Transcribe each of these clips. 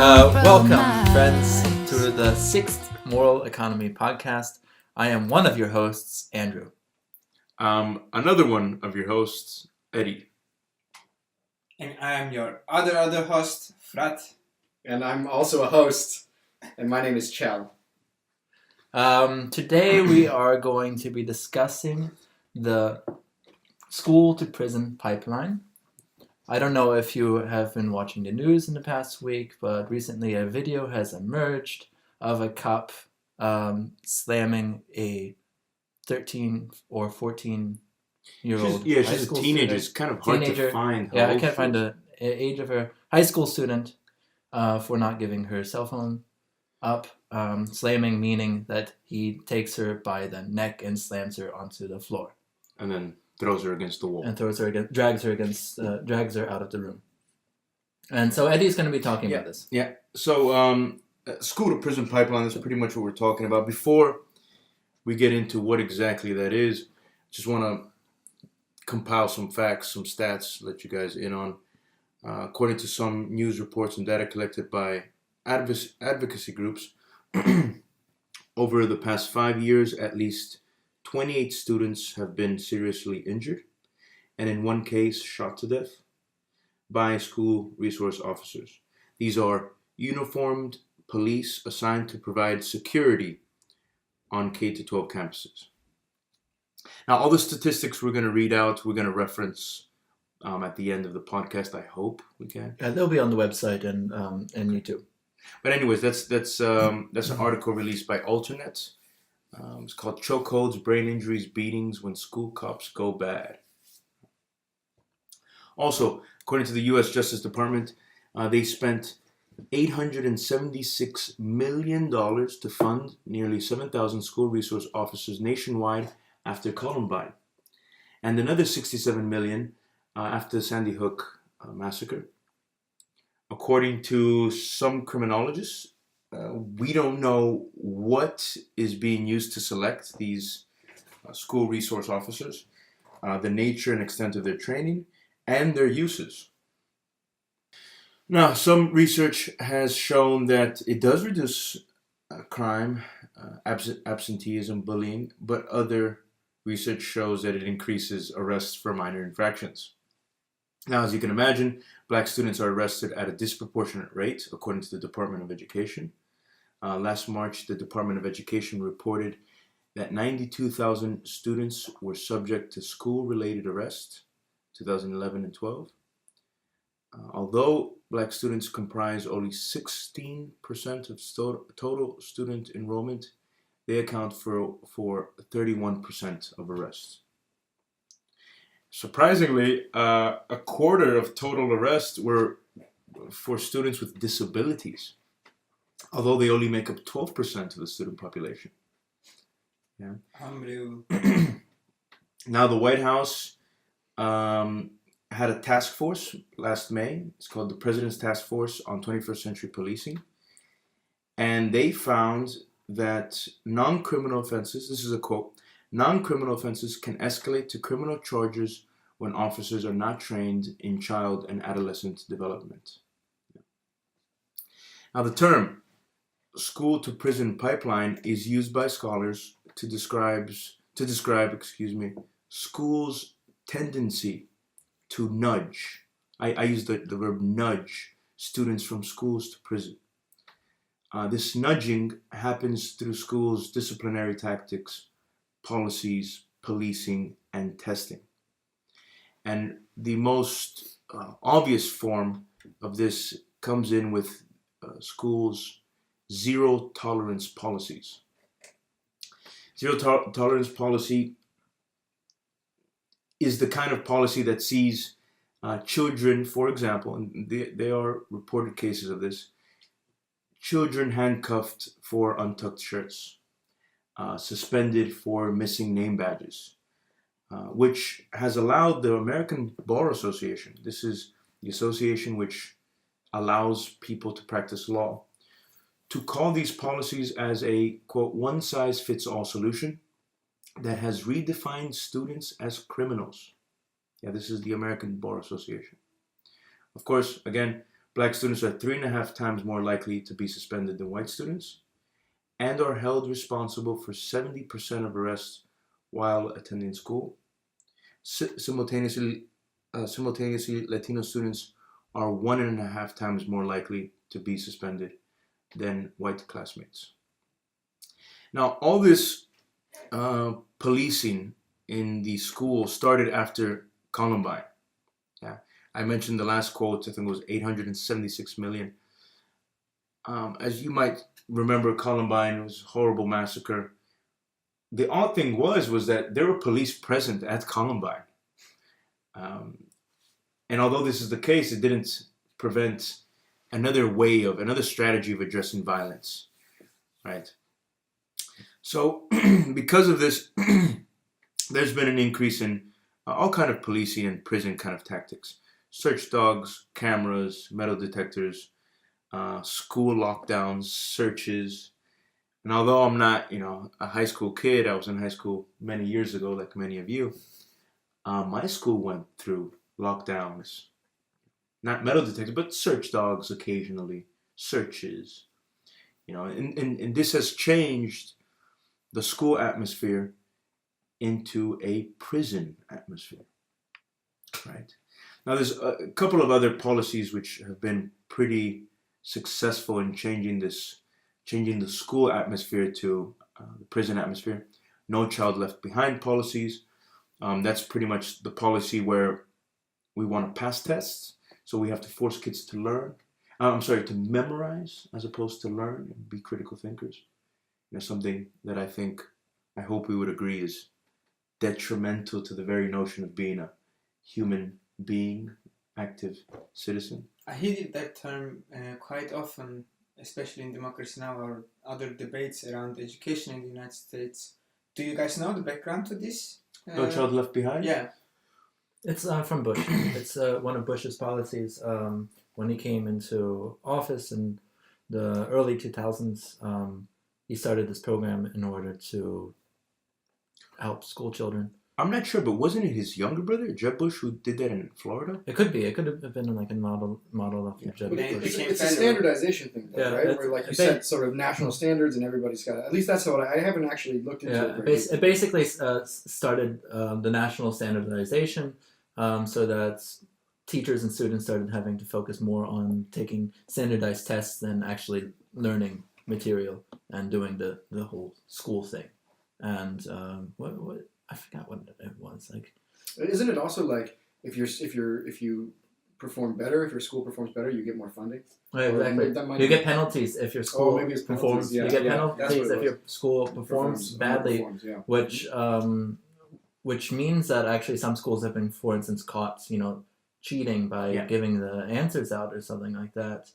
Welcome, friends, to the 6th Moral Economy podcast. I am one of your hosts, Andrew. Another one of your hosts, Eddie. And I am your other host, Frat. And I'm also a host, and my name is Chell. Today we are going to be discussing the school-to-prison pipeline. I don't know if you have been watching the news in the past week, but recently a video has emerged of a cop slamming a 13 or 14-year-old She's a teenager. It's kind of hard to find. I can't find the age of her high school student for not giving her cell phone up. Slamming meaning that he takes her by the neck and slams her onto the floor. And then throws her against the wall. And drags her out of the room. And so Eddie's going to be talking about this. Yeah. So school to prison pipeline is pretty much what we're talking about. Before we get into what exactly that is, just want to compile some facts, some stats, let you guys in on. According to some news reports and data collected by advocacy groups, over the past 5 years, at least 28 students have been seriously injured, and in one case, shot to death by school resource officers. These are uniformed police assigned to provide security on K-12 campuses. Now, all the statistics we're going to read out, we're going to reference at the end of the podcast. I hope we can. They'll be on the website and YouTube. But anyways, that's an article released by Alternet. It's called Chokeholds, Brain Injuries, Beatings When School Cops Go Bad. Also, according to the U.S. Justice Department, they spent $876 million to fund nearly 7,000 school resource officers nationwide after Columbine, and another $67 million after the Sandy Hook massacre. According to some criminologists, we don't know what is being used to select these school resource officers, the nature and extent of their training, and their uses. Now, some research has shown that it does reduce crime, absenteeism, bullying, but other research shows that it increases arrests for minor infractions. Now, as you can imagine, black students are arrested at a disproportionate rate, according to the Department of Education. Last March, the Department of Education reported that 92,000 students were subject to school-related arrest, 2011 and 12. Although black students comprise only 16% of total student enrollment, they account for 31% of arrests. Surprisingly, a quarter of total arrests were for students with disabilities, although they only make up 12% of the student population. Yeah. Unbelievable. Now, the White House had a task force last May. It's called the President's Task Force on 21st Century Policing. And they found that non-criminal offenses, this is a quote, non-criminal offenses can escalate to criminal charges when officers are not trained in child and adolescent development. Now, the term school-to-prison pipeline is used by scholars to describe schools' tendency to nudge. I use the verb nudge students from schools to prison. This nudging happens through schools' disciplinary tactics, policies, policing, and testing. And the most obvious form of this comes in with schools' zero tolerance policies. Zero tolerance policy is the kind of policy that sees children, for example, and there are reported cases of this, children handcuffed for untucked shirts, suspended for missing name badges, which has allowed the American Bar Association, this is the association which allows people to practice law, to call these policies as a, quote, one-size-fits-all solution that has redefined students as criminals. Yeah, this is the American Bar Association. Of course, again, Black students are 3.5 times more likely to be suspended than white students and are held responsible for 70% of arrests while attending school. Simultaneously, Latino students are 1.5 times more likely to be suspended than white classmates. Now, all this policing in the school started after Columbine. Yeah, I mentioned the last quote, I think it was 876 million. As you might remember, Columbine was a horrible massacre. The odd thing was that there were police present at Columbine. And although this is the case, it didn't prevent another strategy of addressing violence, right? So because of this, there's been an increase in all kind of policing and prison kind of tactics. Search dogs, cameras, metal detectors, school lockdowns, searches. And although I'm not, a high school kid, I was in high school many years ago, like many of you. My school went through lockdowns, not metal detectors, but search dogs occasionally, searches. And this has changed the school atmosphere into a prison atmosphere, right? Now, there's a couple of other policies which have been pretty successful in changing the school atmosphere to the prison atmosphere. No Child Left Behind policies. That's pretty much the policy where we want to pass tests, so we have to force kids to learn. To memorize as opposed to learn and be critical thinkers. Something that I hope we would agree is detrimental to the very notion of being a human being, active citizen. I hear that term quite often, especially in Democracy Now! Or other debates around education in the United States. Do you guys know the background to this? No Child Left Behind? Yeah. It's from Bush. It's one of Bush's policies when he came into office in the early 2000s. He started this program in order to help school children. I'm not sure, but wasn't it his younger brother, Jeb Bush, who did that in Florida? It could be. It could have been like a model of Jeb Bush. It's a standardization thing, though, right? Where, like you said, sort of national standards, and everybody's got it. At least that's what I haven't actually looked into it. It basically started the national standardization, so that teachers and students started having to focus more on taking standardized tests than actually learning material and doing the whole school thing. And what I forgot what it was like. Isn't it also like if you perform better, if your school performs better, you get more funding? Right, exactly. You get penalties if your school performs. Yeah, you get penalties if your school performs badly, which means that actually some schools have been, for instance, caught cheating by giving the answers out or something like that.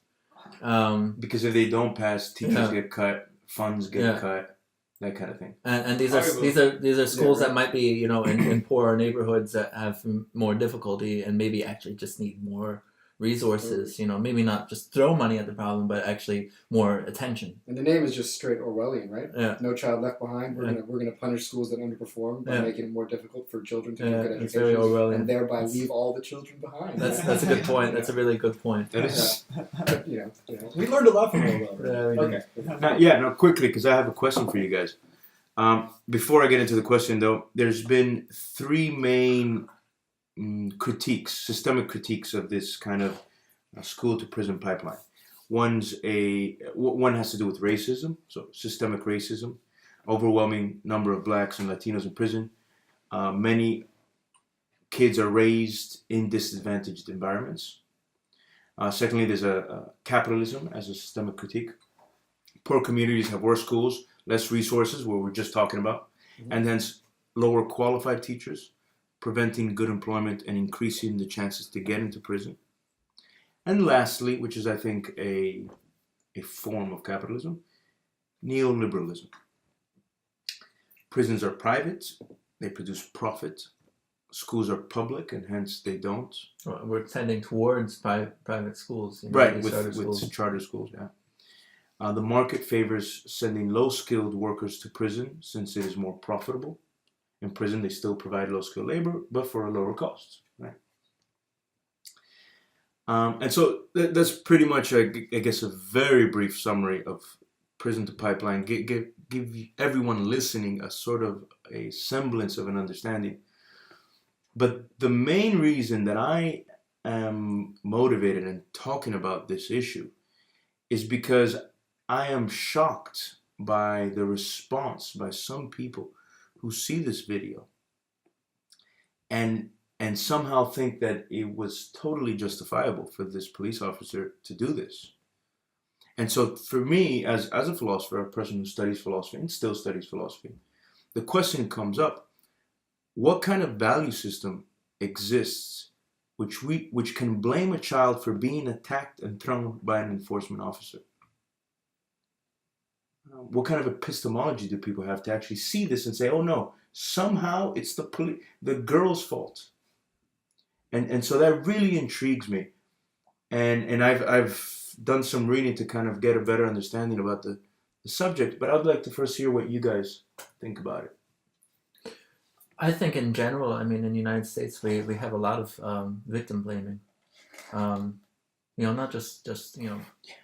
Because if they don't pass, teachers get cut, funds get cut. That kind of thing. And these are schools that might be in poorer neighborhoods that have more difficulty and maybe actually just need more resources. Maybe not just throw money at the problem, but actually more attention. And the name is just straight Orwellian, right? Yeah. No Child Left Behind. We're gonna punish schools that underperform by making it more difficult for children to get good it's very Orwellian. and thereby leave all the children behind. That's a good point. That's a really good point. That is. We learned a lot from Orwell. Okay. Quickly, because I have a question for you guys. Before I get into the question, though, there's been three main systemic critiques of this kind of school to prison pipeline. One has to do with racism, so systemic racism, overwhelming number of blacks and Latinos in prison. Many kids are raised in disadvantaged environments. Secondly, there's a capitalism as a systemic critique. Poor communities have worse schools, less resources, what we're just talking about, and hence lower qualified teachers, preventing good employment and increasing the chances to get into prison. And lastly, which is I think a form of capitalism, neoliberalism. Prisons are private, they produce profit. Schools are public, and hence they don't. Well, we're tending towards private schools. Right, with charter schools, yeah. The market favors sending low-skilled workers to prison since it is more profitable. In prison, they still provide low-skilled labor, but for a lower cost. Right? And so that's pretty much, I guess, a very brief summary of prison to pipeline. Give everyone listening a sort of a semblance of an understanding. But the main reason that I am motivated in talking about this issue is because I am shocked by the response by some people who see this video and somehow think that it was totally justifiable for this police officer to do this. And so for me, as a philosopher, a person who studies philosophy and still studies philosophy, the question comes up, what kind of value system exists which can blame a child for being attacked and thrown by an enforcement officer? What kind of epistemology do people have to actually see this and say, oh no, somehow it's the girl's fault? And so that really intrigues me. And I've done some reading to kind of get a better understanding about the subject, but I'd like to first hear what you guys think about it. I think in general, I mean, in the United States, we have a lot of victim blaming. Not just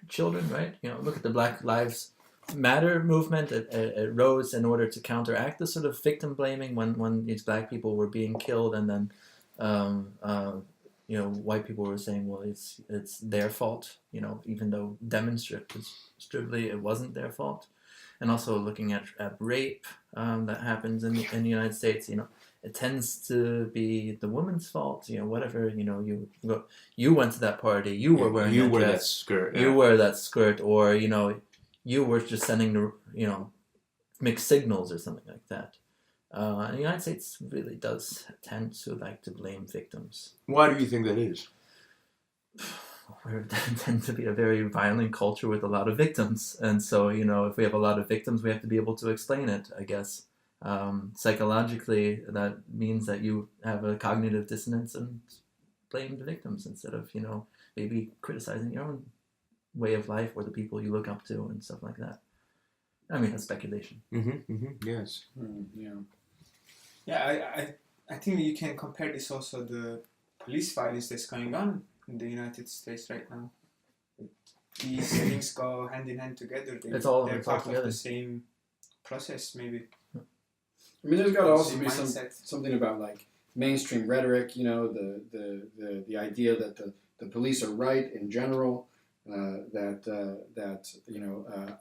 children, right? Look at the Black Lives Matter movement. It rose in order to counteract the sort of victim blaming when these black people were being killed, and then white people were saying, well, it's their fault, even though demonstrably it wasn't their fault. And also looking at rape that happens in the United States, it tends to be the woman's fault. Whatever, you went to that party, you were wearing that dress, that skirt, you wear that skirt, or you were just sending the mixed signals or something like that. And the United States really does tend to like to blame victims. Why do you think that is? We tend to be a very violent culture with a lot of victims, and so if we have a lot of victims, we have to be able to explain it, I guess. Psychologically, that means that you have a cognitive dissonance and blame the victims instead of maybe criticizing your own way of life or the people you look up to and stuff like that. I mean, that's speculation. Yes. Yeah, I think you can compare this also the police violence that's going on in the United States right now. These things go hand in hand together. They're part of the same process, maybe. I mean, there's got to also be something about like mainstream rhetoric. The idea that the police are right in general.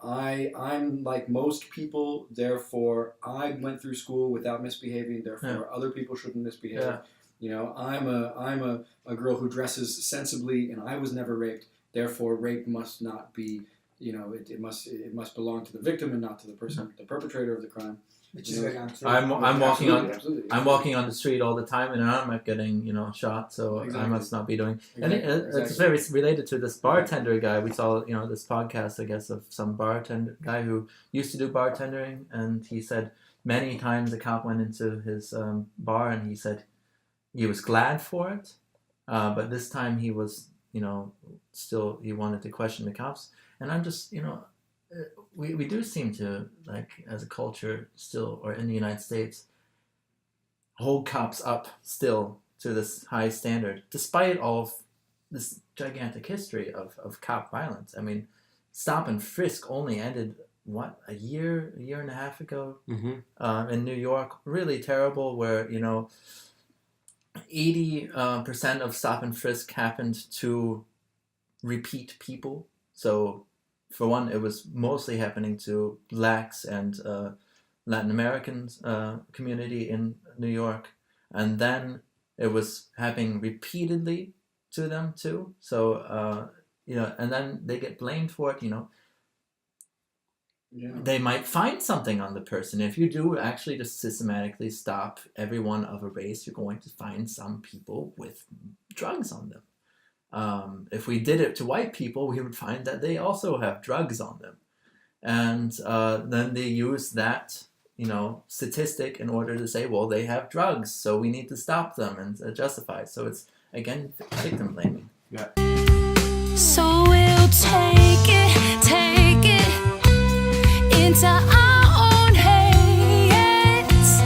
I'm like most people, therefore I went through school without misbehaving, therefore other people shouldn't misbehave. I'm a girl who dresses sensibly and I was never raped, therefore rape must not be, it must belong to the victim and not to the person, the perpetrator of the crime. Which is very untrue. I'm walking absolutely. I'm walking on the street all the time and I'm not getting shot, so I must not be doing. And it's very related to this bartender guy. We saw this podcast, I guess, of some bartender guy who used to do bartending, and he said many times a cop went into his bar and he said he was glad for it, but this time he was still he wanted to question the cops. And I'm just we do seem to, like, as a culture still, or in the United States, hold cops up still to this high standard, despite all of this gigantic history of cop violence. I mean, stop and frisk only ended, a year and a half ago in New York. Really terrible, where 80% of stop and frisk happened to repeat people. So for one, it was mostly happening to blacks and Latin Americans community in New York, and then it was happening repeatedly to them too. So and then they get blamed for it. They might find something on the person. If you do actually just systematically stop everyone of a race, you're going to find some people with drugs on them. If we did it to white people, we would find that they also have drugs on them. And then they use that, statistic in order to say, well, they have drugs, so we need to stop them and justify. So it's, again, victim blaming. Yeah. So we'll take it into our own hands.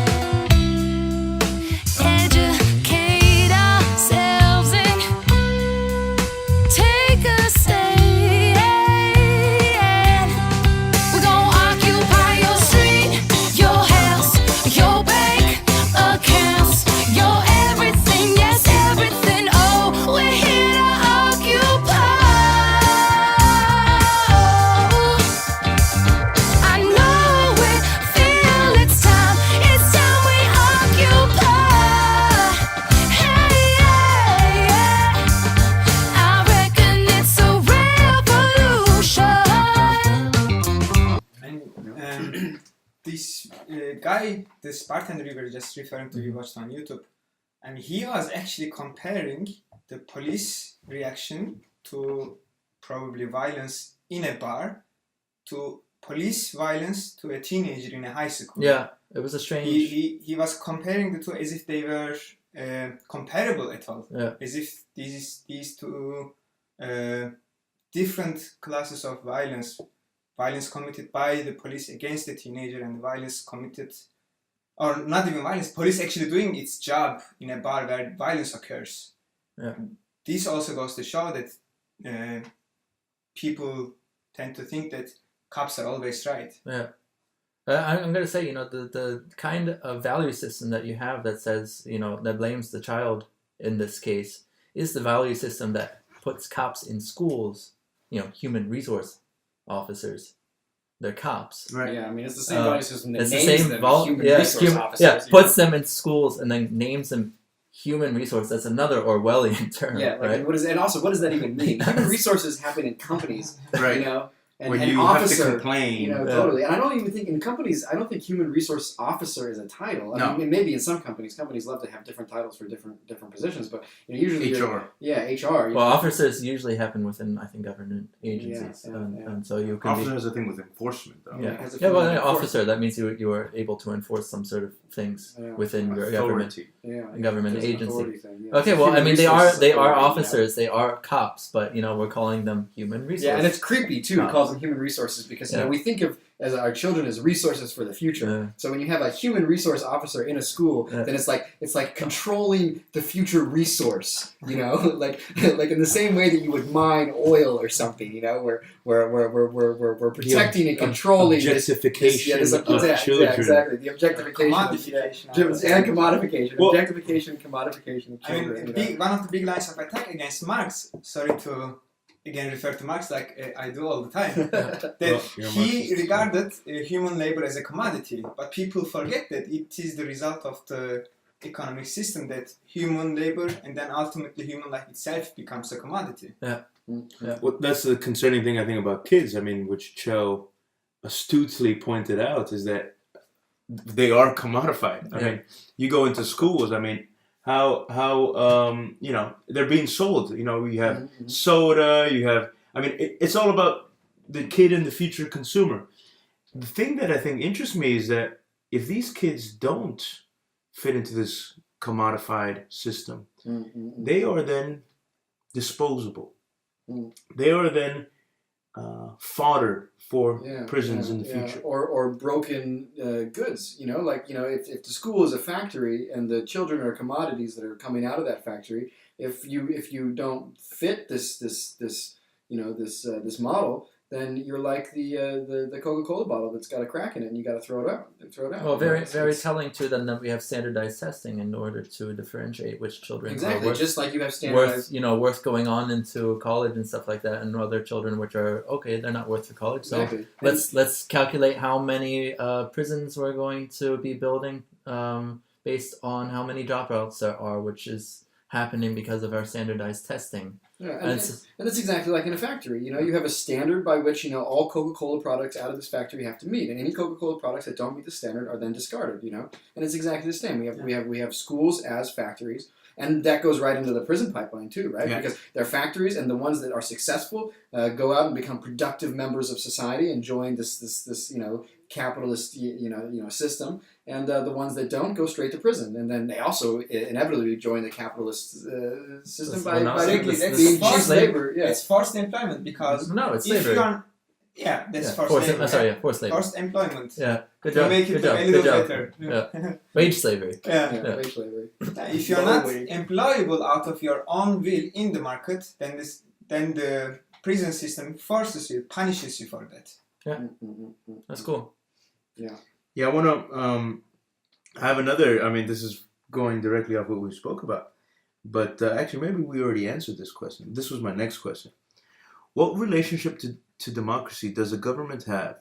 Educate ourselves and guy, this bartender we were just referring to, we watched on YouTube, and he was actually comparing the police reaction to probably violence in a bar to police violence to a teenager in a high school. Yeah, it was a strange. He was comparing the two as if they were comparable at all. Yeah. As if these two different classes of violence committed by the police against the teenager and violence committed, or not even violence, police actually doing its job in a bar where violence occurs. Yeah. This also goes to show that people tend to think that cops are always right. Yeah. I'm going to say, the kind of value system that you have that says, that blames the child in this case is the value system that puts cops in schools, human resource officers. They're cops. Right. Yeah, I mean, it's the same value system that It's the names same them human resource officers. Yeah, puts them in schools and then names them human resource. That's another Orwellian term, Yeah, like, right? what does that even mean? Human resources happen in companies, Right. And When an you officer, have to complain. totally. And I don't even think in companies, I don't think human resource officer is a title. I mean, maybe in some companies love to have different titles for different positions, but usually HR. HR. Well, officers usually happen within, I think, government agencies, and so you can Officer has a thing with enforcement, though. an officer, that means you are able to enforce some sort of things within your government agency. Okay, well, I mean, they are officers, they are cops, but we're calling them human resources. Yeah, and it's creepy too. It calls them human resources because we think of as our children as resources for the future. Yeah. So when you have a human resource officer in a school, then it's like controlling the future resource. Like in the same way that you would mine oil or something. We're protecting and controlling objectification of children. Yeah, exactly. The objectification, Commodification. and commodification. Well, Objectification, commodification of I children. mean, one of the big lines of attack against Marx, sorry to again refer to Marx like I do all the time, that he regarded human labor as a commodity, but people forget that it is the result of the economic system that human labor and then ultimately human life itself becomes a commodity. Yeah. Well, that's the concerning thing I think about kids. I mean, which Cho astutely pointed out is that they are commodified. I mean, you go into schools. I mean, how they're being sold. You have soda. You have. I mean, it's all about the kid and the future consumer. The thing that I think interests me is that if these kids don't fit into this commodified system, they are then disposable. They are then fodder for prisons in the future, or broken goods. If the school is a factory and the children are commodities that are coming out of that factory, if you don't fit this model, then you're like the Coca-Cola bottle that's got a crack in it and you got to throw it out. Well, very telling too then that we have standardized testing in order to differentiate which children are worth, just like you have standardized worth going on into college and stuff like that, and other children which are they're not worth for college. So let's calculate how many prisons we're going to be building based on how many dropouts there are, which is happening because of our standardized testing. Yeah, and it's exactly like in a factory. You have a standard by which all Coca-Cola products out of this factory have to meet, and any Coca-Cola products that don't meet the standard are then discarded. And it's exactly the same. We have schools as factories, and that goes right into the prison pipeline too, right? Yeah. Because they're factories, and the ones that are successful go out and become productive members of society and join this capitalist system. And the ones that don't go straight to prison, and then they also inevitably join the capitalist system by being cheap labor. Yeah. It's forced employment because it's slavery. That's forced labor. Forced labor. Forced employment. Yeah, good to job. make it a little better. Yeah. Wage slavery. Wage slavery. If you're not employable out of your own will in the market, then the prison system punishes you for that. Yeah, that's cool. Yeah. Yeah, I want to have another. I mean, this is going directly off what we spoke about, but actually, maybe we already answered this question. This was my next question. What relationship to democracy does a government have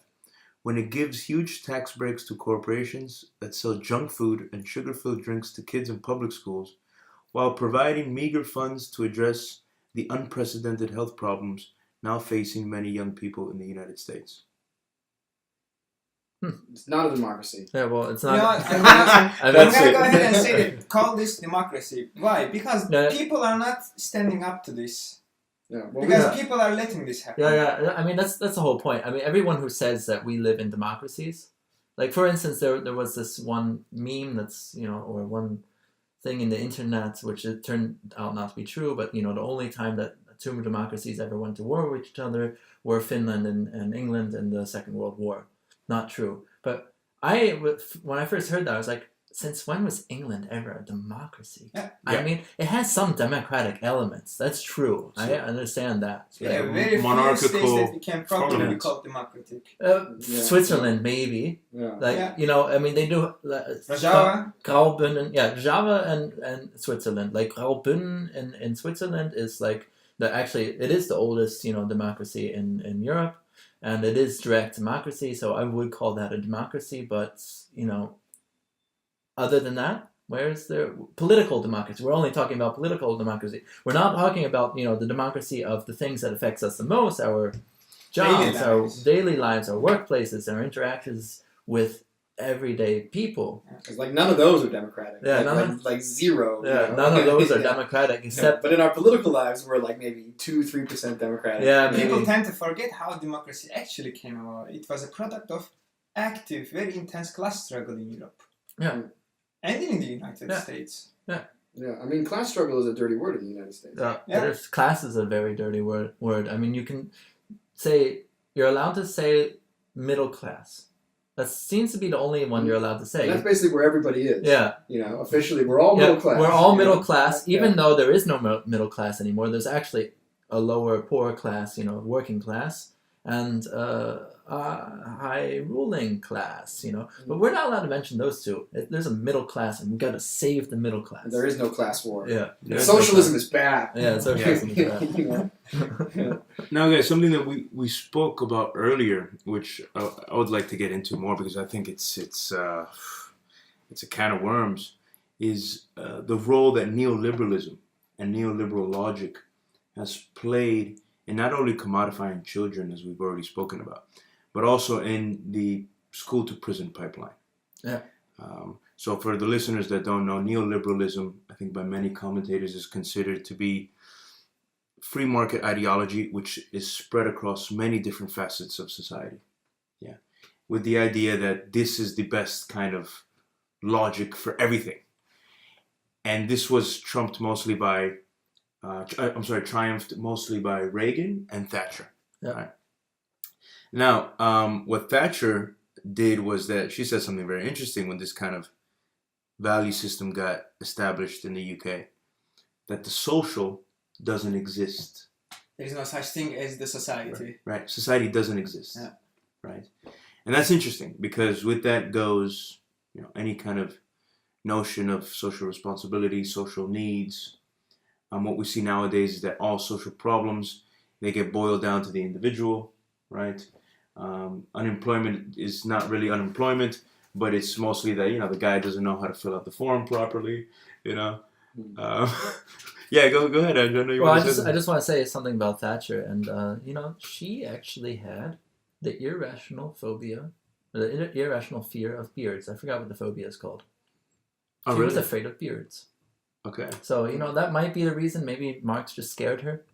when it gives huge tax breaks to corporations that sell junk food and sugar-filled drinks to kids in public schools, while providing meager funds to address the unprecedented health problems now facing many young people in the United States? It's not a democracy. Yeah, well, it's You not. know what? I'm That's gonna it. go ahead and say that. Call this democracy. Why? Because people are not standing up to this. Yeah. Well, Because people are letting this happen. Yeah. I mean, that's the whole point. I mean, everyone who says that we live in democracies, like for instance, there was this one meme that's or one thing in the internet which it turned out not to be true, but the only time that two democracies ever went to war with each other were Finland and England in the Second World War. Not true. But when I first heard that, I was like, since when was England ever a democracy? Yeah. I mean, it has some democratic elements. That's true. I understand that. Yeah, very few states that we can properly call democratic. Switzerland, maybe. Yeah. I mean, they do. Java. Graubünden, Java and Switzerland. Like Graubünden in Switzerland is like it is the oldest democracy in Europe, and it is direct democracy. So I would call that a democracy, but other than that, where's the political democracy? We're only talking about political democracy. We're not talking about the democracy of the things that affects us the most, our jobs, our daily lives, our workplaces, our interactions with everyday people. Because none of those are democratic. Yeah, like zero. Yeah, none of those are democratic except. But in our political lives, we're maybe 2-3% democratic. Yeah, maybe. People tend to forget how democracy actually came about. It was a product of active, very intense class struggle in Europe. Yeah. And in the United States. Yeah, I mean, class struggle is a dirty word in the United States. Class is a very dirty word. I mean, you can say, you're allowed to say middle class. That seems to be the only one you're allowed to say. And that's basically where everybody is. Yeah. Officially, we're all middle class. We're all middle class, even though there is no middle class anymore. There's actually a lower poor class, working class, and high ruling class, But we're not allowed to mention those two. There's a middle class, and we got to save the middle class. There is no class war. Yeah. Socialism is bad. Yeah, socialism is bad. Now, guys, something that we spoke about earlier, which I would like to get into more because I think it's a can of worms, is the role that neoliberalism and neoliberal logic has played in not only commodifying children, as we've already spoken about, but also in the school-to-prison pipeline. Yeah. So for the listeners that don't know, neoliberalism, I think by many commentators, is considered to be free market ideology, which is spread across many different facets of society. Yeah. With the idea that this is the best kind of logic for everything. And this was triumphed mostly by Reagan and Thatcher. Yeah. Right? Now, what Thatcher did was that she said something very interesting when this kind of value system got established in the UK, that the social doesn't exist. There is no such thing as the society. Right. Society doesn't exist. Yeah. Right. And that's interesting because with that goes, any kind of notion of social responsibility, social needs. What we see nowadays is that all social problems, they get boiled down to the individual, right? Unemployment is not really unemployment, but it's mostly that, the guy doesn't know how to fill out the form properly, Yeah, go ahead, Andrew. I know you I just want to say something about Thatcher, and she actually had the irrational phobia, the irrational fear of beards. I forgot what the phobia is called. She was afraid of beards. Okay. So that might be the reason. Maybe Marx just scared her.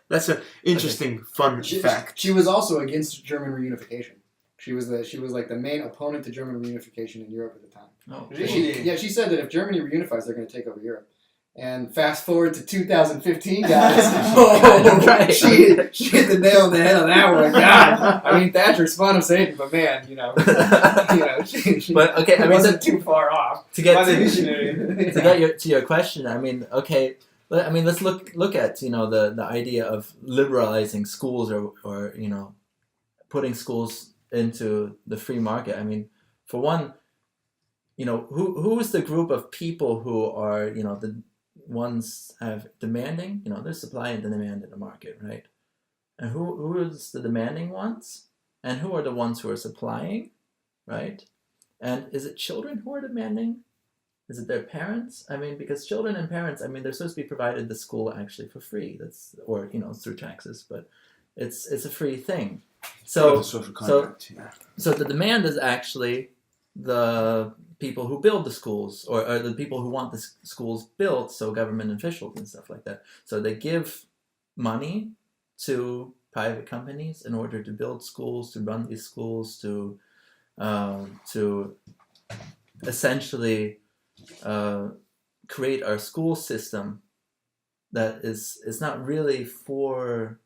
That's an interesting, fun fact. She was also against German reunification. She was like the main opponent to German reunification in Europe at the time. Oh, really? She said that if Germany reunifies, they're going to take over Europe. And fast forward to 2015, guys. Right. She hit the nail on the head on that one. God, I mean, Thatcher's fun of saying, but man, she but okay, I mean, wasn't too far off. To get to your question, I mean, okay. I mean, let's look at the idea of liberalizing schools or putting schools into the free market. I mean, for one, who is the group of people who are the ones have demanding? There's supply and demand in the market, right? And who is the demanding ones, and who are the ones who are supplying, right? And is it children who are demanding? Is it their parents? I mean, because children and parents, I mean, they're supposed to be provided the school actually for free. Through taxes. But it's a free thing. For the social contract, So the demand is actually the people who build the schools, or the people who want the schools built, so government officials and stuff like that. So they give money to private companies in order to build schools, to run these schools, to essentially create our school system that is not really for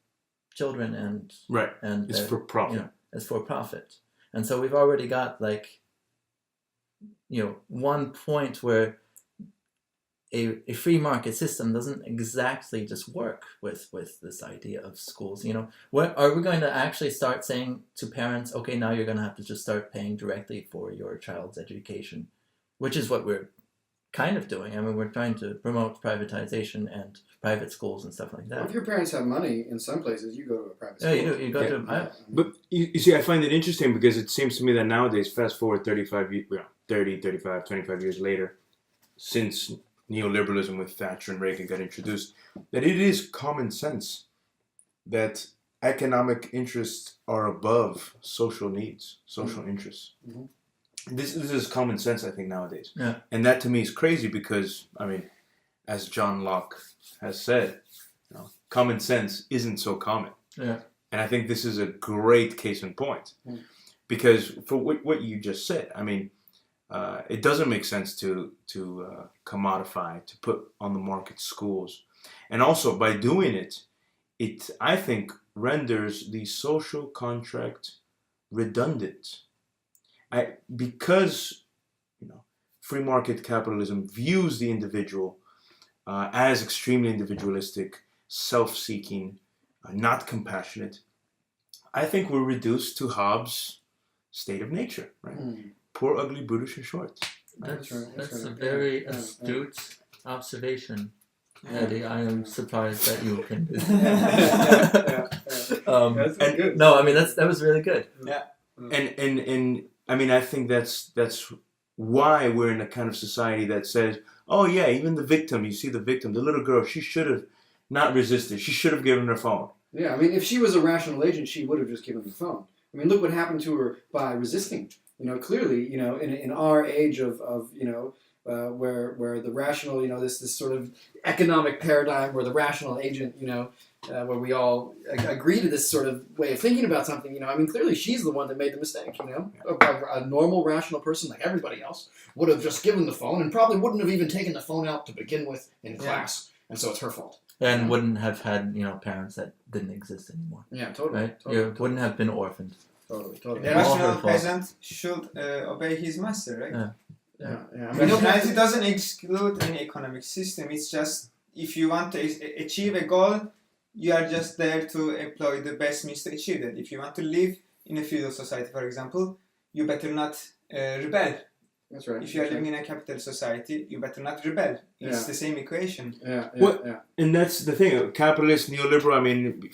children and it's for profit. It's for profit. And so we've already got like, one point where a free market system doesn't exactly just work with this idea of schools. What are we going to actually start saying to parents? Okay, now you're going to have to just start paying directly for your child's education, which is what we're kind of doing. I mean, we're trying to promote privatization and private schools and stuff like that. Well, if your parents have money, in some places you go to a private school. Yeah, you do. You go to. But you see, I find it interesting because it seems to me that nowadays, fast forward 30, 35, 25 years later, since neoliberalism with Thatcher and Reagan got introduced, that it is common sense that economic interests are above social needs, social interests. Mm-hmm. This is common sense, I think, nowadays. Yeah. And that to me is crazy because, I mean, as John Locke has said, common sense isn't so common. Yeah. And I think this is a great case in point. Mm. Because for what you just said, I mean, it doesn't make sense to commodify, to put on the market schools. And also, by doing it, I think, renders the social contract redundant. Because free market capitalism views the individual as extremely individualistic, self-seeking, not compassionate, I think we're reduced to Hobbes' state of nature, right? Poor, ugly, brutish, and short. That's a very astute observation, Eddie. I am surprised that you can do that. That's good. No, I mean that was really good. Yeah. And I mean, I think that's why we're in a kind of society that says, oh yeah, even the victim, you see the victim, the little girl, she should have not resisted. She should have given her phone. Yeah, I mean, if she was a rational agent, she would have just given the phone. I mean, look what happened to her by resisting. Clearly, in our age of where the rational, this sort of economic paradigm where the rational agent, where we all agree to this sort of way of thinking about something, I mean, clearly she's the one that made the mistake, A normal, rational person like everybody else would have just given the phone and probably wouldn't have even taken the phone out to begin with in class. And so it's her fault. And wouldn't have had, parents that didn't exist anymore. Yeah, totally. Right? Totally. You wouldn't have been orphaned. Totally. The rational peasant should obey his master, right? Yeah. I But mean, it doesn't exclude any economic system. It's just if you want to achieve a goal, you are just there to employ the best means to achieve that. If you want to live in a feudal society, for example, you better not rebel. That's right. If you are living in a capital society, you better not rebel. It's the same equation. Yeah. And that's the thing. Capitalist, neoliberal, I mean,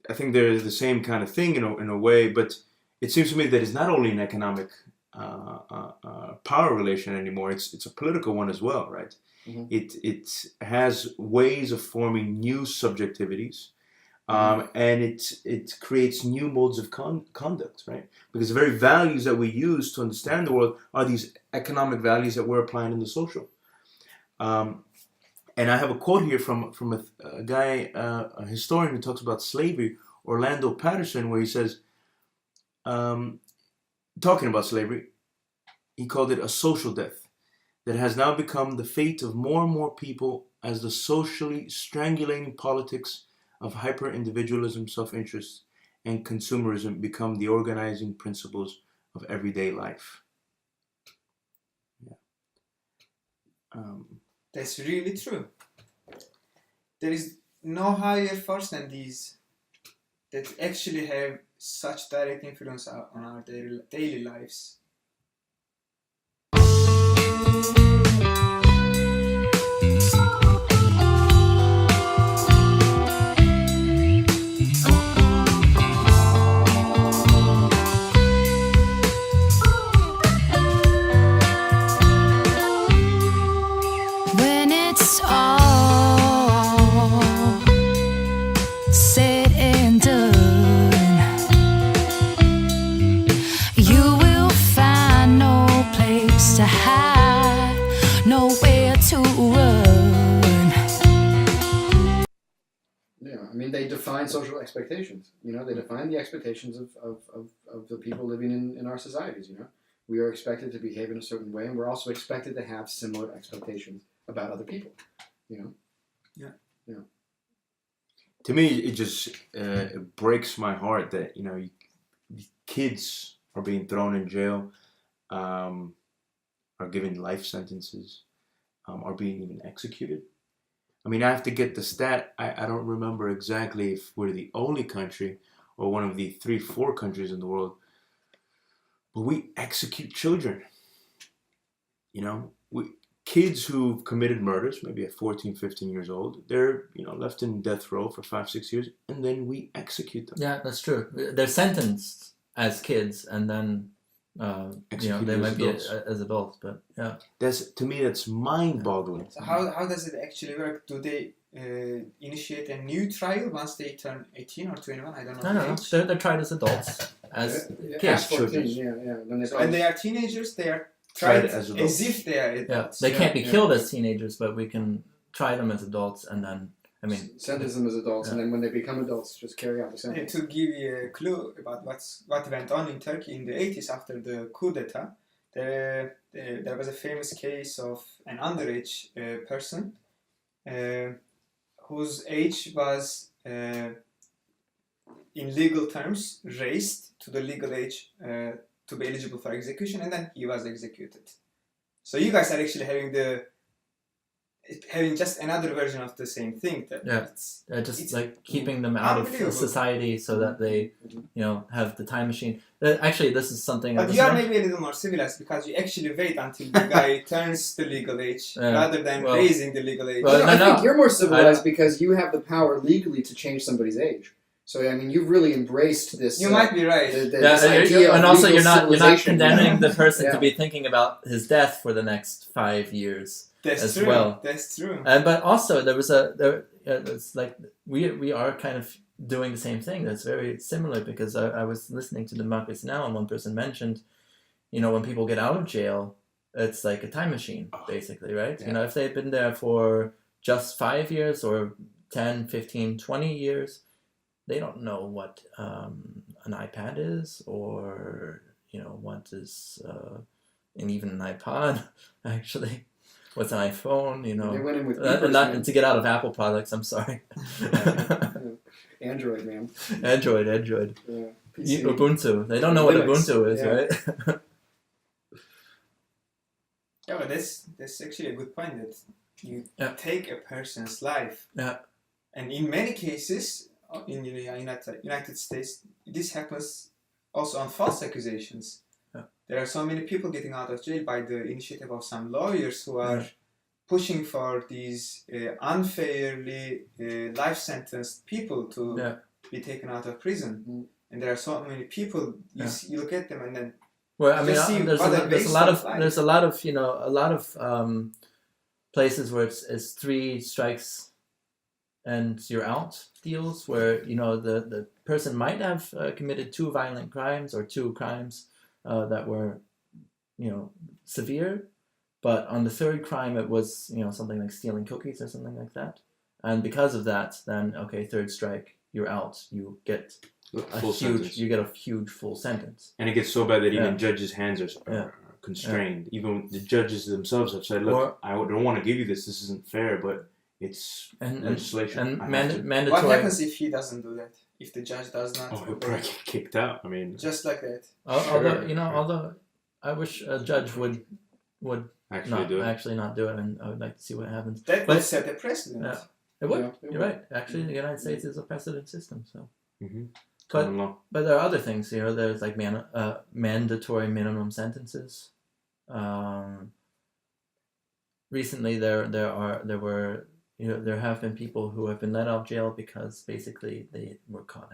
I think they're the same kind of thing in a way, but it seems to me that it's not only an economic power relation anymore, it's a political one as well, right? Mm-hmm. It has ways of forming new subjectivities, and it creates new modes of conduct, right? Because the very values that we use to understand the world are these economic values that we're applying in the social. And I have a quote here from a guy, a historian who talks about slavery, Orlando Patterson, where he says, talking about slavery, he called it a social death that has now become the fate of more and more people as the socially strangulating politics of hyper-individualism, self-interest, and consumerism become the organizing principles of everyday life. Yeah. That's really true. There is no higher force than these that actually have such direct influence on our daily lives. When it's all said and done. nowhere to run. Yeah, I mean, they define social expectations. You know, they define the expectations of the people living in our societies, you know. We are expected to behave in a certain way, and we're also expected to have similar expectations about other people, you know. Yeah. To me, it just it breaks my heart that, you know, kids are being thrown in jail, are given life sentences, are being even executed. I mean, I have to get the stat. I don't remember exactly if we're the only country or one of the 3-4 countries in the world, but we execute children. You know, kids who've committed murders, maybe at 14, 15 years old, they're, you know, left in death row for 5, 6 years, and then we execute them. Yeah, that's true. They're sentenced as kids, and then you know, they might be as adults, but yeah. To me, that's mind-boggling. So how does it actually work? Do they initiate a new trial once they turn 18 or 21? I don't know. No. They're tried as adults, as kids. 14, yeah. When they are teenagers, they are tried as if they are adults. Yeah, they can't be killed as teenagers, but we can try them as adults, and then sentence them as adults, and then when they become adults, just carry out the sentence. To give you a clue about what went on in Turkey in the 80s after the coup d'etat, there was a famous case of an underage person whose age was, in legal terms, raised to the legal age to be eligible for execution, and then he was executed. So you guys are actually having just another version of the same thing. It's like keeping them out of society so that they, you know, have the time machine. Actually, this is something. But you are maybe a little more civilized because you actually wait until the guy turns the legal age rather than raising the legal age. Well, I think you're more civilized because you have the power legally to change somebody's age. So I mean, you've really embraced this. You might be right. This idea and of also you're not condemning the person Yeah. to be thinking about his death for the next 5 years. That's true. Well. That's true. But also it's like we are kind of doing the same thing. That's very similar because I was listening to Democracy Now! And one person mentioned, you know, when people get out of jail, it's like a time machine, basically, right? Yeah. You know, if they've been there for just 5 years or 10, 15, 20 years, they don't know what an iPad is, or, you know, what is, and even an iPod, actually. What's an iPhone, you know? They went in with not to get out of Apple products, I'm sorry. Android, man. Android. Yeah. PC. Ubuntu. They don't know Linux. what Ubuntu is, Yeah. right? Yeah, but that's actually a good point that you take a person's life. Yeah. And in many cases, in the United States, this happens also on false accusations. There are so many people getting out of jail by the initiative of some lawyers who are pushing for these unfairly life sentenced people to be taken out of prison. And there are so many people, you look at them and then well, I mean, there's a lot of you know, a lot of places where it's 3 strikes and you're out deals, where, you know, the person might have committed 2 violent crimes or 2 crimes that were, you know, severe, but on the 3rd crime it was, you know, something like stealing cookies or something like that, and because of that, then 3rd strike, you're out. You get you get a huge full sentence, and it gets so bad that even judges' hands are constrained. Even the judges themselves have said, "Look, I don't want to give you this. This isn't fair, but it's legislation." And mandatory. What happens if he doesn't do that? If the judge does not? Oh, he'll probably get kicked out. I mean, just like that. Although I wish a judge would actually not do it, and I would like to see what happens. That would set a precedent. Yeah, it would. You're right. Actually, the United States is a precedent system. So, but there are other things. You know, there's like mandatory minimum sentences. Recently, there have been people who have been let out of jail because basically they were caught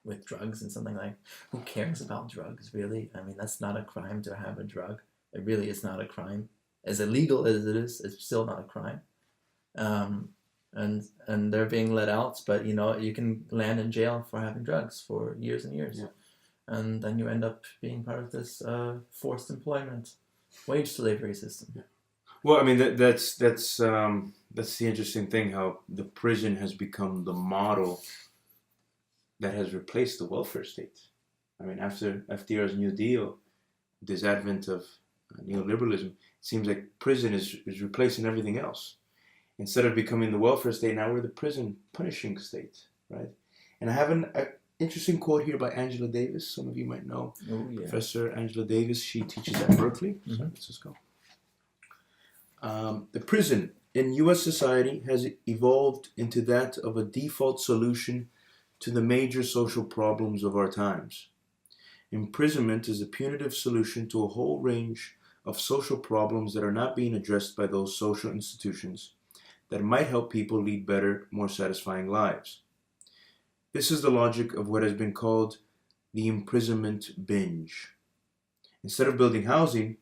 with drugs and something like. Who cares about drugs, really? I mean, that's not a crime to have a drug. It really is not a crime. As illegal as it is, it's still not a crime. And they're being let out, but, you know, you can land in jail for having drugs for years and years. Yeah. And then you end up being part of this forced employment, wage slavery system. Yeah. Well, I mean that's the interesting thing, how the prison has become the model that has replaced the welfare state. I mean, after FDR's New Deal, this advent of neoliberalism, it seems like prison is replacing everything else. Instead of becoming the welfare state, now we're the prison punishing state, right? And I have an interesting quote here by Angela Davis. Some of you might know Professor Angela Davis. She teaches at Berkeley. So let's just go. The prison in U.S. society has evolved into that of a default solution to the major social problems of our times. Imprisonment is a punitive solution to a whole range of social problems that are not being addressed by those social institutions that might help people lead better, more satisfying lives. This is the logic of what has been called the imprisonment binge. Instead of building housing,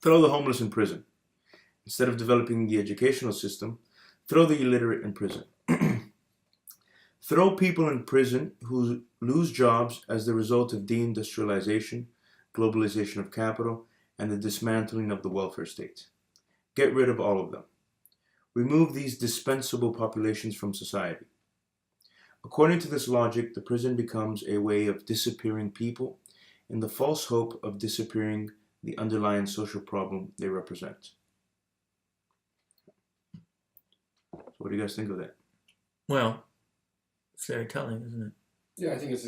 throw the homeless in prison. Instead of developing the educational system, throw the illiterate in prison. Throw people in prison who lose jobs as the result of deindustrialization, globalization of capital, and the dismantling of the welfare state. Get rid of all of them. Remove these dispensable populations from society. According to this logic, the prison becomes a way of disappearing people in the false hope of disappearing the underlying social problem they represent. So what do you guys think of that? Well, it's very telling, isn't it? Yeah, I think it's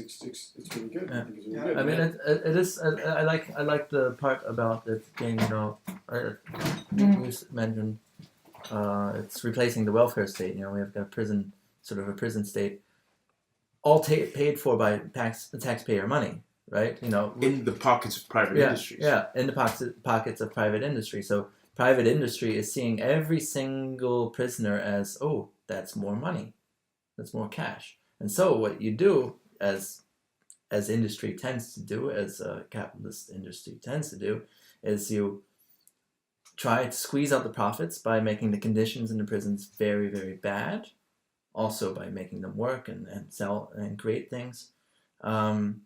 really good. Yeah. I think it's really good. I mean, it is. I like the part about it being, you mentioned it's replacing the welfare state. We have got prison, sort of a prison state, all paid for by taxpayer money, right? In the pockets of private industries. Yeah, in the pockets of private industry. So private industry is seeing every single prisoner as, oh, that's more money, that's more cash. And so what you do, as industry tends to do, as capitalist industry tends to do, is you try to squeeze out the profits by making the conditions in the prisons very, very bad, also by making them work and sell and create things, and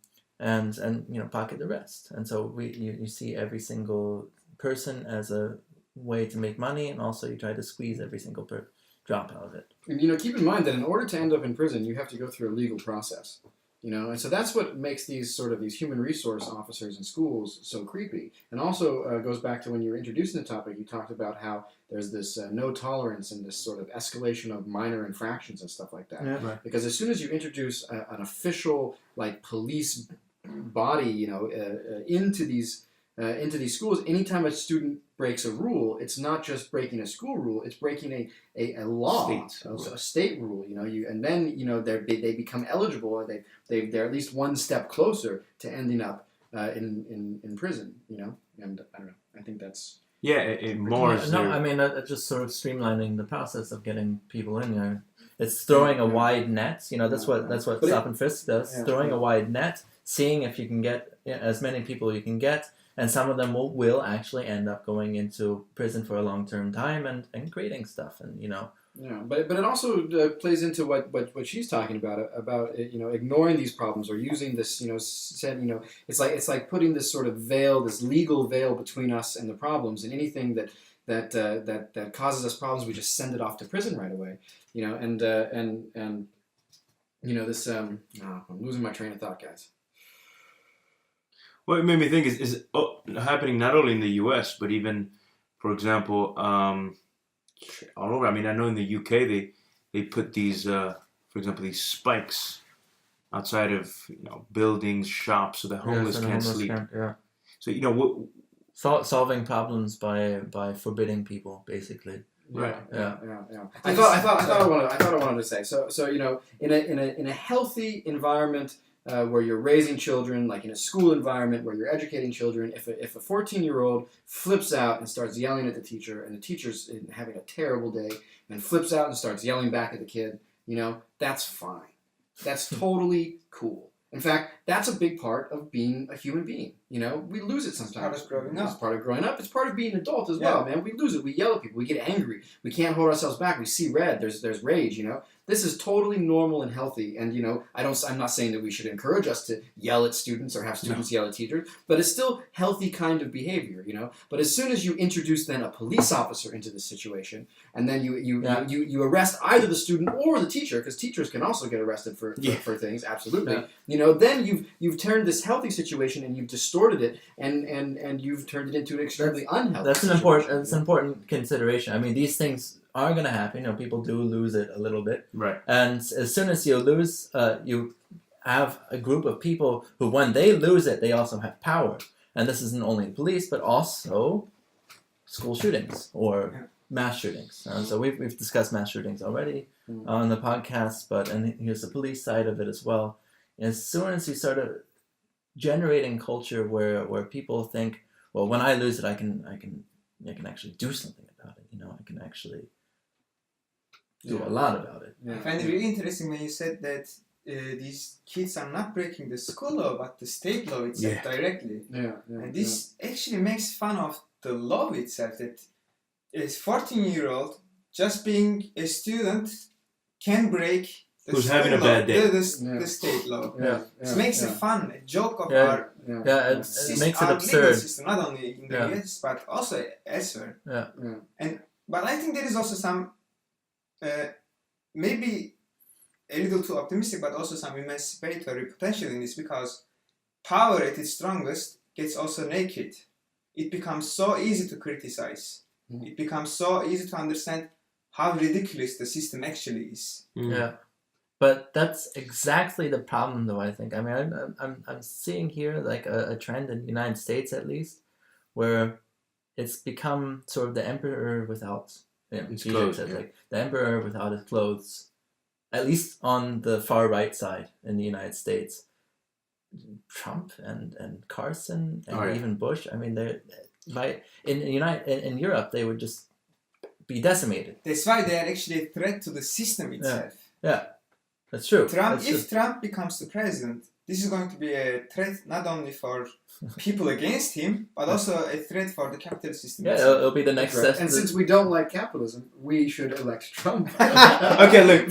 pocket the rest. And so you see every single person as a way to make money, and also you try to squeeze every single drop out of it. And keep in mind that in order to end up in prison, you have to go through a legal process. And so that's what makes these human resource officers in schools so creepy. And also goes back to when you were introducing the topic, you talked about how there's this no tolerance and this sort of escalation of minor infractions and stuff like that. Yeah. Right. Because as soon as you introduce an official police body, into these schools, anytime a student breaks a rule, it's not just breaking a school rule; it's breaking a law, a state rule. And then they become eligible, or they're at least one step closer to ending up in prison. And I don't know. I think that's it more. No, I mean just sort of streamlining the process of getting people in there. It's throwing a wide net. That's what stop and frisk does. Yeah, throwing a wide net, seeing if you can get as many people you can get. And some of them will actually end up going into prison for a long-term time and creating stuff, and Yeah, but it also plays into what she's talking about ignoring these problems or using this it's like putting this sort of veil, this legal veil between us and the problems, and anything that causes us problems, we just send it off to prison right away. This I'm losing my train of thought, guys. What it made me think is happening not only in the U.S. but even, for example, all over. I mean, I know in the U.K. they put these, for example, these spikes outside of buildings, shops, so the homeless can't sleep. So solving problems by forbidding people, basically. Right. Yeah. I thought I wanted to say so. In a healthy environment. Where you're raising children, like in a school environment where you're educating children, if a 14-year-old flips out and starts yelling at the teacher, and the teacher's having a terrible day, and flips out and starts yelling back at the kid, that's fine. That's totally cool. In fact, that's a big part of being a human being. We lose it sometimes. It's part of growing up. It's part of growing up. It's part of being an adult as well, man. We lose it. We yell at people. We get angry. We can't hold ourselves back. We see red. There's rage, This is totally normal and healthy. And, I'm not saying that we should encourage us to yell at students or have students yell at teachers, but it's still healthy kind of behavior, But as soon as you introduce then a police officer into the situation, and then you arrest either the student or the teacher, because teachers can also get arrested for things, absolutely. Yeah. Then you've turned this healthy situation and you've distorted it, and you've turned it into an extremely unhealthy situation. That's an important consideration. I mean, these things are going to happen. People do lose it a little bit. Right. And as soon as you lose, you have a group of people who, when they lose it, they also have power. And this isn't only police, but also school shootings or mass shootings. So we've discussed mass shootings already on the podcast, and here's the police side of it as well. As soon as you start generating culture where people think, well, when I lose it, I can actually do something about it. I can actually do a lot about it. I find it really interesting when you said that these kids are not breaking the school law, but the state law itself directly. And this actually makes fun of the law itself, that a 14-year-old, just being a student, can break the who's school having a law, bad day. the state law. It makes it fun, a joke of our it makes it our absurd. legal system, not only in the US, but also elsewhere. But I think there is also some, maybe a little too optimistic, but also some emancipatory potential in this, because power at its strongest gets also naked. It becomes so easy to criticize. It becomes so easy to understand how ridiculous the system actually is. Yeah, but that's exactly the problem, though. I think. I mean, I'm seeing here like a trend in the United States, at least, where it's become sort of the emperor without his clothes. Like the emperor without his clothes. At least on the far right side in the United States, Trump and Carson and even Bush. I mean, in Europe they would just be decimated. That's why they are actually a threat to the system itself. Yeah, that's true. If Trump becomes the president, this is going to be a threat not only for people against him, but also a threat for the capitalist system. Yeah, it'll be the next step. And since we don't like capitalism, we should elect Trump. Okay, look,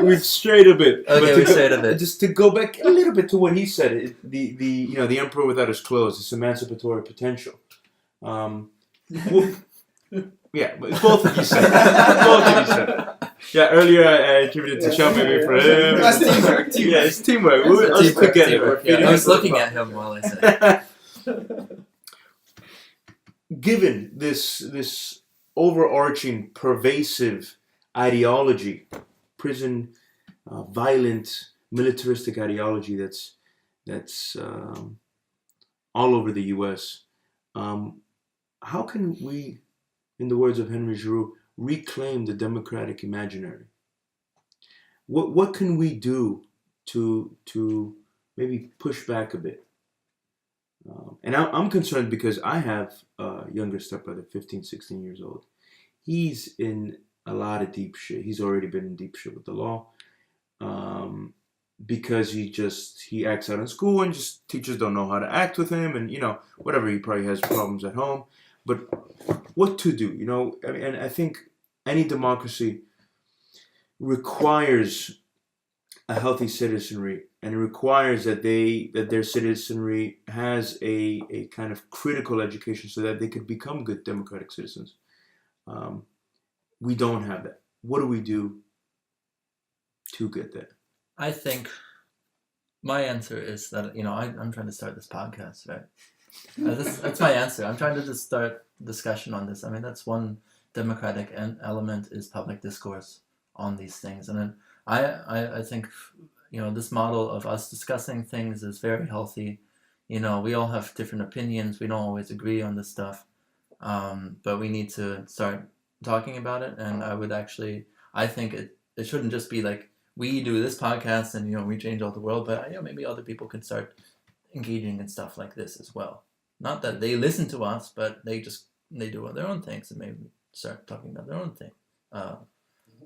we've strayed a bit. Okay, we strayed a bit. Just to go back a little bit to what he said, the emperor without his clothes, this emancipatory potential. Yeah, but both of you said. Yeah, earlier I attributed to Sean maybe for him. It was teamwork. Yeah, it's teamwork. Us together. I was looking at him while I said it. Given this overarching, pervasive ideology, prison, violent, militaristic ideology that's all over the U.S., how can we, in the words of Henry Giroux, reclaim the democratic imaginary? What can we do to maybe push back a bit? And I'm concerned because I have a younger stepbrother, 15, 16 years old. He's in a lot of deep shit. He's already been in deep shit with the law because he acts out in school and just teachers don't know how to act with him, and whatever, he probably has problems at home. But what to do? I mean, and I think any democracy requires a healthy citizenry, and it requires that their citizenry has a kind of critical education so that they could become good democratic citizens. We don't have that. What do we do to get that? I think my answer is that I'm trying to start this podcast, right? That's my answer. I'm trying to just start discussion on this. I mean, that's one democratic element, is public discourse on these things. And then I think, this model of us discussing things is very healthy. We all have different opinions. We don't always agree on this stuff. But we need to start talking about it. And I think it shouldn't just be like, we do this podcast and, we change all the world, but maybe other people can start engaging in stuff like this as well. Not that they listen to us, but they do their own things and maybe start talking about their own thing,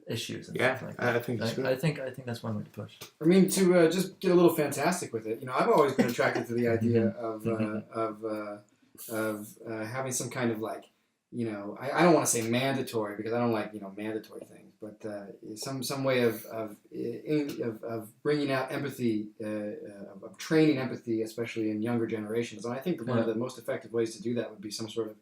issues and stuff like that. I think that's good. I think that's one way to push. I mean, to just get a little fantastic with it. I've always been attracted to the idea of having some kind of like I don't want to say mandatory because I don't like mandatory things, but some way of bringing out empathy, of training empathy, especially in younger generations. And I think that one of the most effective ways to do that would be some sort of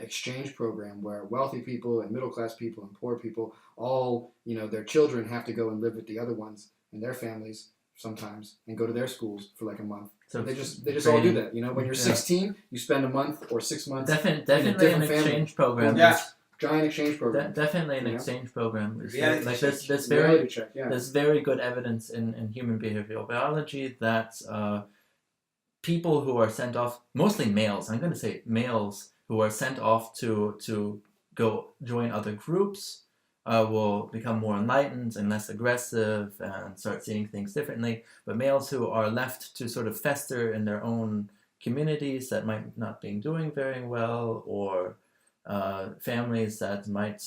exchange program where wealthy people and middle class people and poor people all their children have to go and live with the other ones and their families sometimes and go to their schools for like a month. So they just all do that. When you're 16, you spend a month or 6 months. Definitely an exchange program. Yeah. Giant exchange program. Definitely an exchange program. Like there's very good evidence in human behavioral biology that people who are sent off, mostly males, I'm going to say males who are sent off to go join other groups, will become more enlightened and less aggressive and start seeing things differently. But males who are left to sort of fester in their own communities that might not be doing very well, or families that might,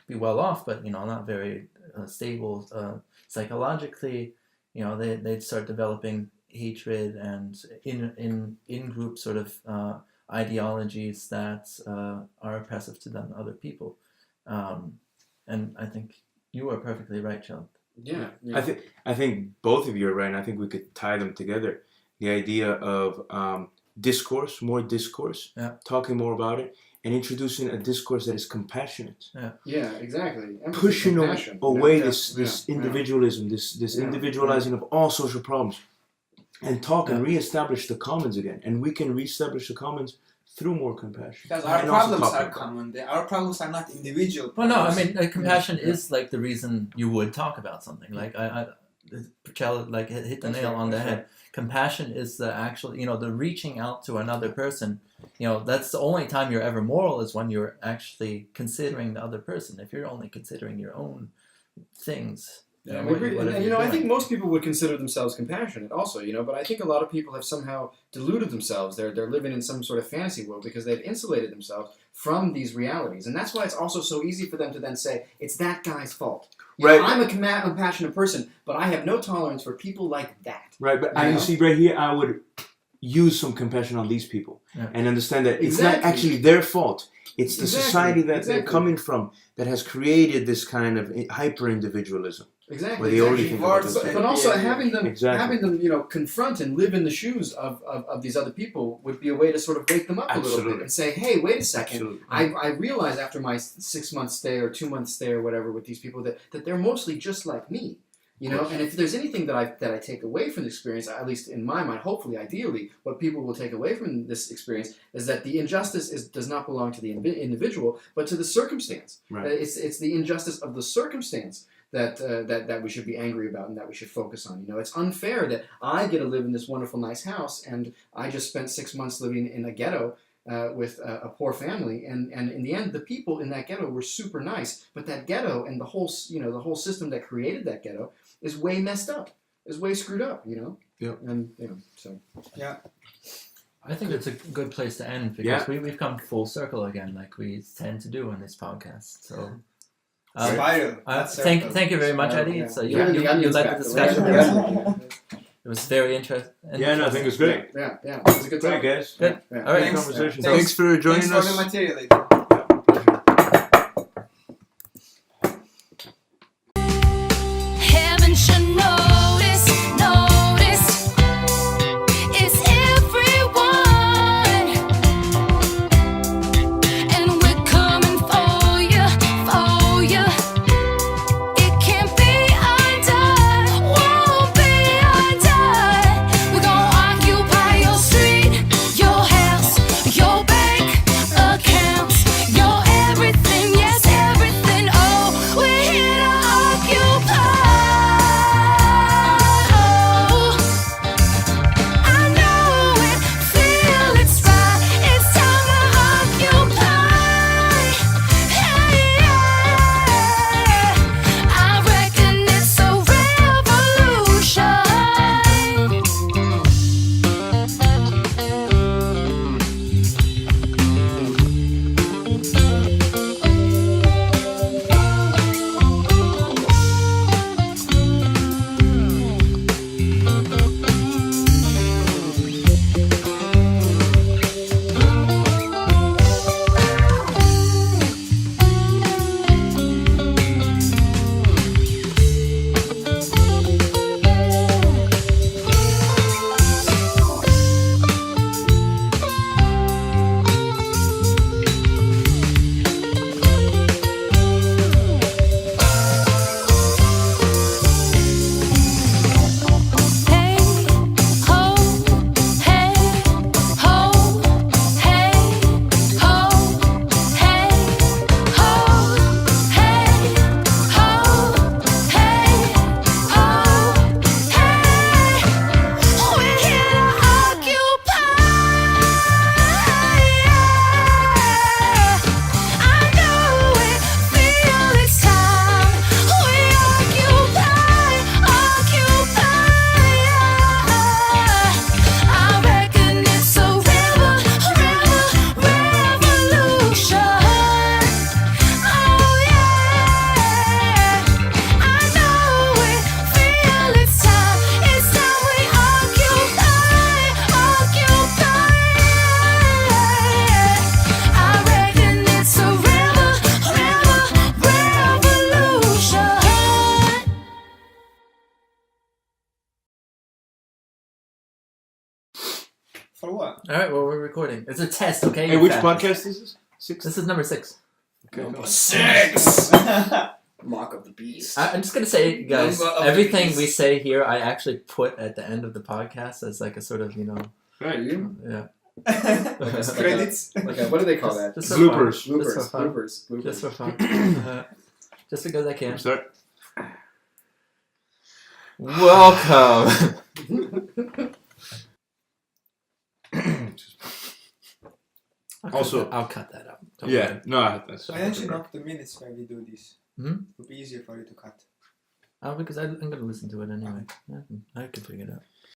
be well off, but not very stable psychologically, they start developing hatred and in group sort of ideologies that are oppressive to them, other people. And I think you are perfectly right, Chell. Yeah. I think both of you are right, and I think we could tie them together. The idea of more discourse, talking more about it, and introducing a discourse that is compassionate. Yeah, exactly. Pushing away this individualism, this individualizing of all social problems, and talk and reestablish the commons again. And we can reestablish the commons through more compassion. Because our problems are common. Our problems are not individual problems. Well, no, I mean, compassion is like the reason you would talk about something. Like Chell hit the nail on the head. Compassion is the actual, the reaching out to another person. That's the only time you're ever moral, is when you're actually considering the other person. If you're only considering your own things. I think most people would consider themselves compassionate also, but I think a lot of people have somehow deluded themselves. They're living in some sort of fantasy world because they've insulated themselves from these realities. And that's why it's also so easy for them to then say, it's that guy's fault. I'm a compassionate person, but I have no tolerance for people like that. Right, but you see right here, I would use some compassion on these people and understand that it's not actually their fault. It's the society that they're coming from that has created this kind of hyper-individualism. Exactly. Where they already think about but also having them confront and live in the shoes of these other people would be a way to sort of wake them up a little bit and say, hey, wait a second. I realize after my 6 month stay or 2 month stay or whatever with these people that they're mostly just like me. And if there's anything that I take away from the experience, at least in my mind, hopefully, ideally, what people will take away from this experience is that the injustice does not belong to the individual, but to the circumstance. Right. It's the injustice of the circumstance that we should be angry about and that we should focus on. It's unfair that I get to live in this wonderful, nice house, and I just spent 6 months living in a ghetto with a poor family, and in the end, the people in that ghetto were super nice, but that ghetto and the whole system that created that ghetto is way messed up, is way screwed up, Yeah. And so. Yeah. I think it's a good place to end because we've come full circle again, like we tend to do on this podcast. So. Thank you very much, Eddie. Yeah. So you led the discussion. It was very interesting. Yeah, no, I think it was great. Yeah. It was a good Great, guys. Good. Yeah. All right. Conversation. Thanks for joining us. Thanks for the material. Heaven should notice, it's everyone, and we're coming for you. It can't be undone, won't be undone. We're gonna occupy your street, your house, your bank accounts. All right, well, we're recording. It's a test, okay? Hey, which podcast is this? 6? This is number 6. Okay. Number 6! Mark of the Beast. I'm just going to say, guys, Number of everything beast. we say here, I actually put at the end of the podcast as like a sort of, Right. You? yeah. Credits. Okay, what do they call that? Just for Bloopers. fun. Just for Bloopers. fun. Bloopers. Just for fun. Just because I can. Start. Welcome. I'll cut that out. Don't Yeah. worry. No, that's. Why don't you knock the minutes when we do this? Hmm? It'll be easier for you to cut. Because I'm going to listen to it anyway. I can figure it out.